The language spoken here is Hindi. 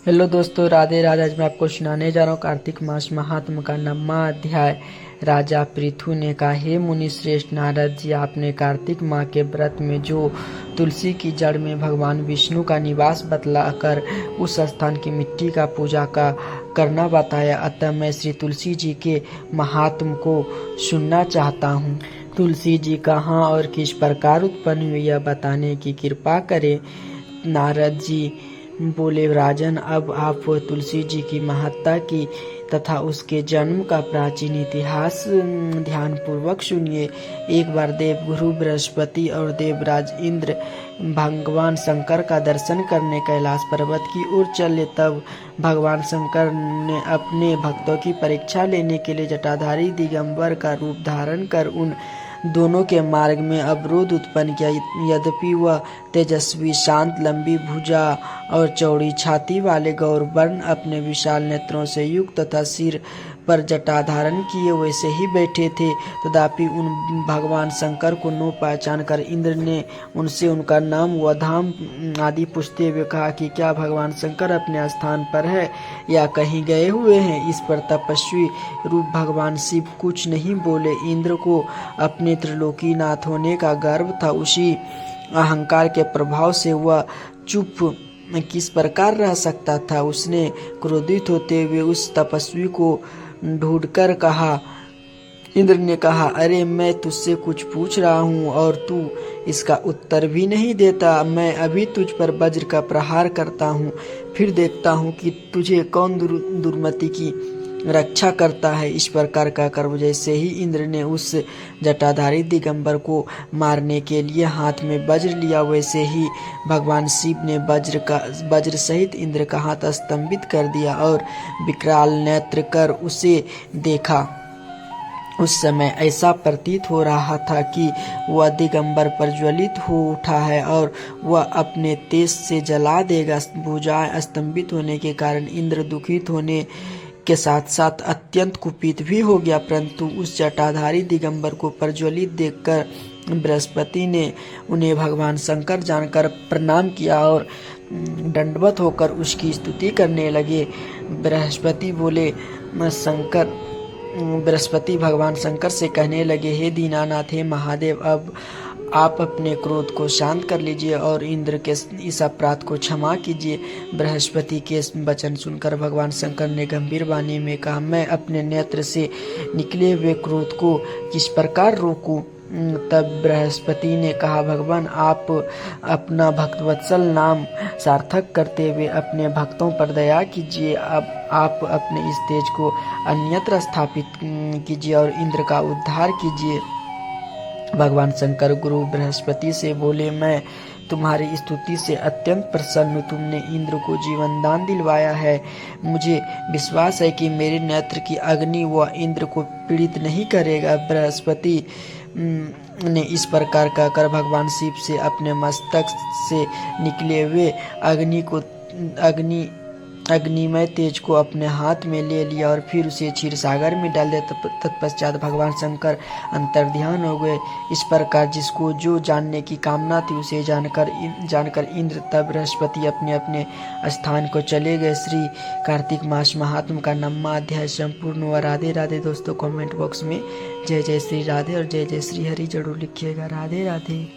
हेलो दोस्तों, राधे राधे। आज मैं आपको सुनाने जा रहा हूँ कार्तिक मास महात्म का 9वां अध्याय। राजा पृथु ने कहा, हे मुनि श्रेष्ठ नारद जी, आपने कार्तिक माह के व्रत में जो तुलसी की जड़ में भगवान विष्णु का निवास बतलाकर उस स्थान की मिट्टी का पूजा करना बताया, अतः मैं श्री तुलसी जी के महात्म को सुनना चाहता हूँ। तुलसी जी कहाँ और किस प्रकार उत्पन्न हुई, यह बताने की कृपा करें। नारद जी बोले, राजन, अब आप तुलसी जी की महत्ता की तथा उसके जन्म का प्राचीन इतिहास ध्यान पूर्वक सुनिए। एक बार देवगुरु बृहस्पति और देवराज इंद्र भगवान शंकर का दर्शन करने कैलाश पर्वत की ओर चले। तब भगवान शंकर ने अपने भक्तों की परीक्षा लेने के लिए जटाधारी दिगंबर का रूप धारण कर उन दोनों के मार्ग में अवरोध उत्पन्न किया। यद्यपि वह तेजस्वी, शांत, लंबी भुजा और चौड़ी छाती वाले गौरवर्ण अपने विशाल नेत्रों से युक्त तथा सिर पर जटा धारण किए वैसे ही बैठे थे, तथापि उन भगवान शंकर को न पहचान कर इंद्र ने उनसे उनका नाम व धाम आदि पूछते हुए कहा कि क्या भगवान शंकर अपने स्थान पर है या कहीं गए हुए हैं। इस पर तपस्वी रूप भगवान शिव कुछ नहीं बोले। इंद्र को अपने त्रिलोकीनाथ होने का गर्व था। उसी अहंकार के प्रभाव से वह चुप किस प्रकार रह सकता था। उसने क्रोधित होते हुए उस तपस्वी को ढूंढकर कहा। इंद्र ने कहा, अरे, मैं तुझसे कुछ पूछ रहा हूँ और तू इसका उत्तर भी नहीं देता। मैं अभी तुझ पर वज्र का प्रहार करता हूँ, फिर देखता हूँ कि तुझे कौन दुर्मति की रक्षा करता है। इस प्रकार कहकर जैसे ही इंद्र ने उस जटाधारी दिगंबर को मारने के लिए हाथ में वज्र लिया, वैसे ही भगवान शिव ने वज्र सहित इंद्र का हाथ स्तंभित कर दिया और विकराल नेत्र कर उसे देखा। उस समय ऐसा प्रतीत हो रहा था कि वह दिगंबर प्रज्वलित हो उठा है और वह अपने तेज से जला देगा। भुजाएं स्तंभित होने के कारण इंद्र दुखित होने के साथ साथ अत्यंत कुपित भी हो गया, परंतु उस जटाधारी दिगंबर को प्रज्वलित देखकर बृहस्पति ने उन्हें भगवान शंकर जानकर प्रणाम किया और दंडवत होकर उसकी स्तुति करने लगे। बृहस्पति भगवान शंकर से कहने लगे, हे दीनानाथ, हे महादेव, अब आप अपने क्रोध को शांत कर लीजिए और इंद्र के इस अपराध को क्षमा कीजिए। बृहस्पति के वचन सुनकर भगवान शंकर ने गंभीर वाणी में कहा, मैं अपने नेत्र से निकले हुए क्रोध को किस प्रकार रोकूं। तब बृहस्पति ने कहा, भगवान, आप अपना भक्तवत्सल नाम सार्थक करते हुए अपने भक्तों पर दया कीजिए। अब आप अपने इस तेज को अन्यत्र स्थापित कीजिए और इंद्र का उद्धार कीजिए। भगवान शंकर गुरु बृहस्पति से बोले, मैं तुम्हारी स्तुति से अत्यंत प्रसन्न हूँ। तुमने इंद्र को जीवन दान दिलवाया है। मुझे विश्वास है कि मेरे नेत्र की अग्नि व इंद्र को पीड़ित नहीं करेगा। बृहस्पति ने इस प्रकार कहकर भगवान शिव से अपने मस्तक से निकले हुए अग्निमय तेज को अपने हाथ में ले लिया और फिर उसे क्षीर सागर में डाल दिया। तत्पश्चात भगवान शंकर अंतर्ध्यान हो गए। इस प्रकार जिसको जो जानने की कामना थी उसे जानकर इंद्र तब बृहस्पति अपने अपने स्थान को चले गए। श्री कार्तिक मास महात्म का 9वां अध्याय संपूर्ण हुआ। राधे राधे। दोस्तों, कमेंट बॉक्स में जय जय श्री राधे और जय जय श्री हरि जरूर लिखिएगा। राधे राधे।